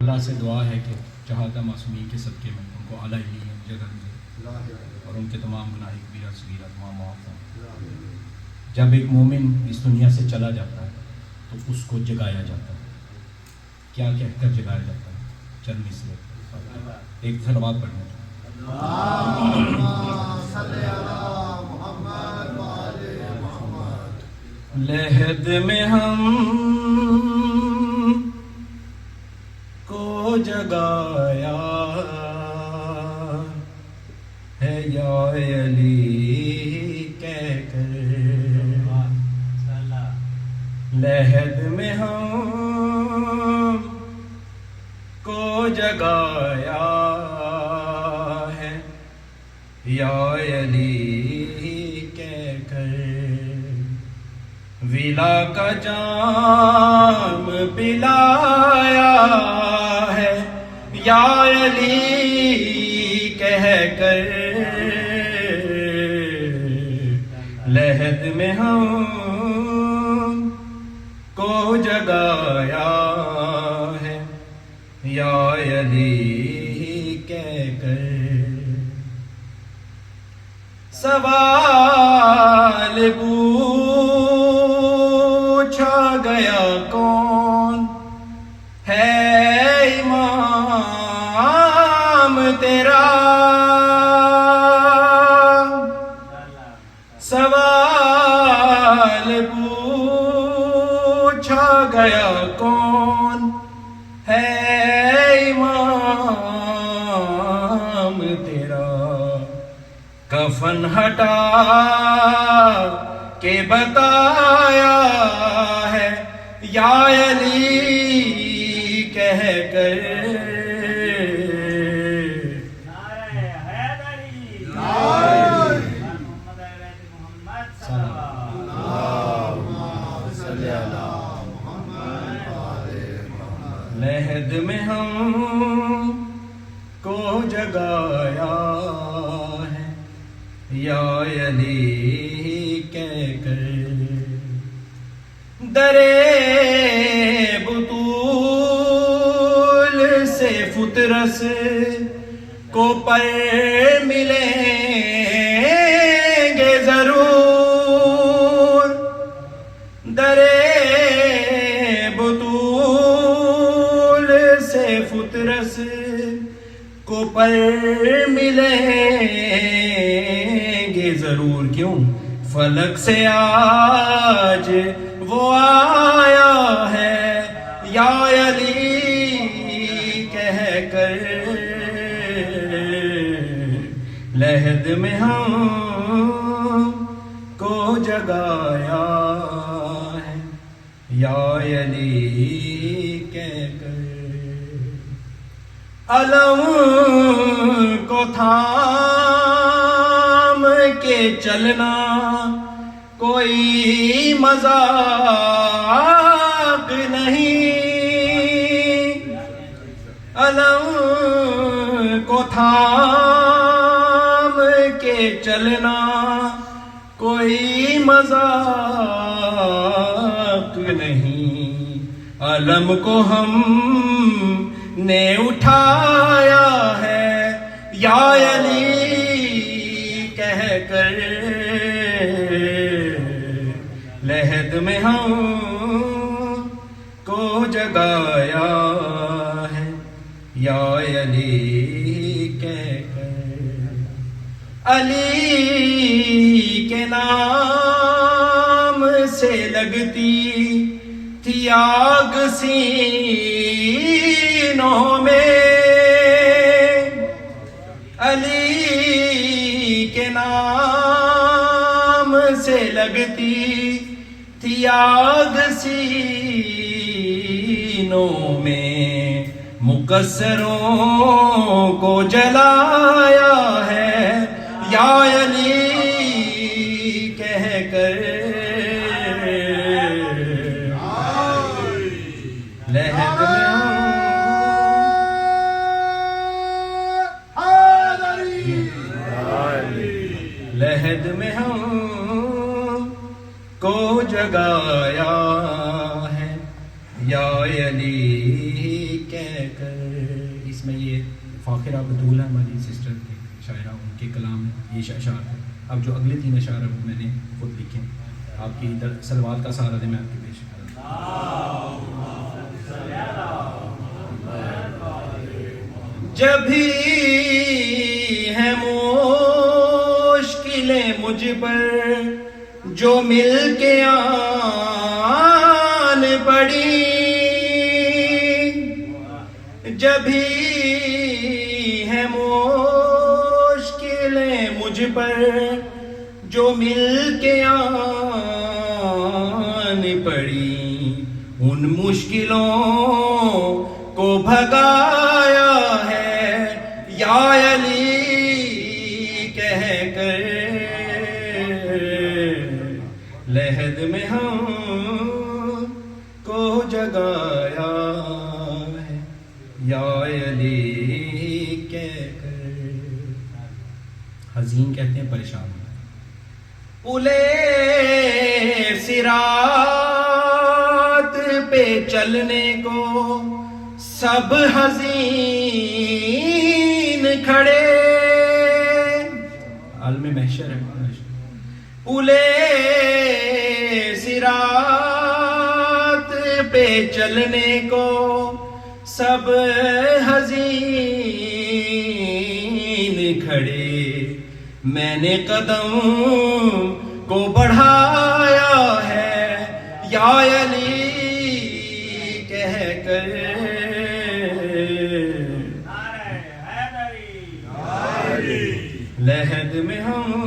اللہ سے دعا ہے کہ چہادہ معصومین کے صدقے میں ان کو اعلیٰ علم جگہ ملے اور ان کے تمام گناہ کبیرہ صغیرہ تمام معاف ہوں۔ جب ایک مومن اس دنیا سے چلا جاتا ہے تو اس کو جگایا جاتا ہے، کیا کہہ کر جگایا جاتا ہے؟ چند مثلیں ایک صلوات پڑھنا ہے۔ لحد میں ہم کو جگایا ہے یا علی کہہ کر، لحد میں ہم کو جگایا ہے یا علی کہہ کر، ولا کا جام پلایا ہے یا علی کہہ کر، لحد میں ہم کو جگایا ہے یا علی کہہ کر، سوال پوچھا گیا کون ہے امام تیرا، سوال پوچھا گیا کون ہے امام تیرا، کفن ہٹا کے بتایا ہے یا علی کہہ کر، لحد میں ہم کو جگایا ہے یا علی کہہ کر، درے بطول سے فطرس کو پر ملیں گے ضرور، درے بطول سے فطرس کو پر ملیں گے ضرور، کیوں؟ فلک سے آج وہ آیا ہے یا علی کہہ کر، لحد میں ہم کو جگایا ہے یا علی کہہ کر، علم کو تھام کے چلنا کوئی مذاق نہیں، علم کو تھام کے چلنا کوئی مذاق نہیں، علم کو ہم نے اٹھایا ہے یا علی کہہ کر، لحد میں ہم کو جگایا ہے یا علی کہہ کر، علی کے نام سے لگتی تھی آگ سینوں میں، علی کے نام سے لگتی تھی آگ سینوں میں، مقصروں کو جلایا ہے یا علی کہہ کر، لحد میں لحد میں ہم کو جگایا ہے یا علی کہہ کر، اس میں یہ فاخرہ بطول ہے ہماری سسٹر کے شاعرہ، ان کے کلام ہے یہ اشعار ہے. اب جو اگلے 3 اشعار ہیں وہ میں نے خود لکھے ہیں. آپ کی صلوات کا سہارا دیں میں آپ کی پیش کروں. جب بھی ہے مشکلیں مجھ پر جو مل کے آن پڑی، جب بھی ہے مشکلیں مجھ پر جو مل کے آن پڑی، ان مشکلوں کو بھگایا ہے یا علی کہہ کر، لحد میں ہم کو جگایا ہے یا علی کہہ کر. حزین کہتے ہیں پریشان. پلے صراط پہ چلنے کو سب حزین کھڑے، عالم محشر ہے. پلے صراط پہ چلنے کو سب حزین کھڑے، میں نے قدم کو بڑھایا ہے یا علی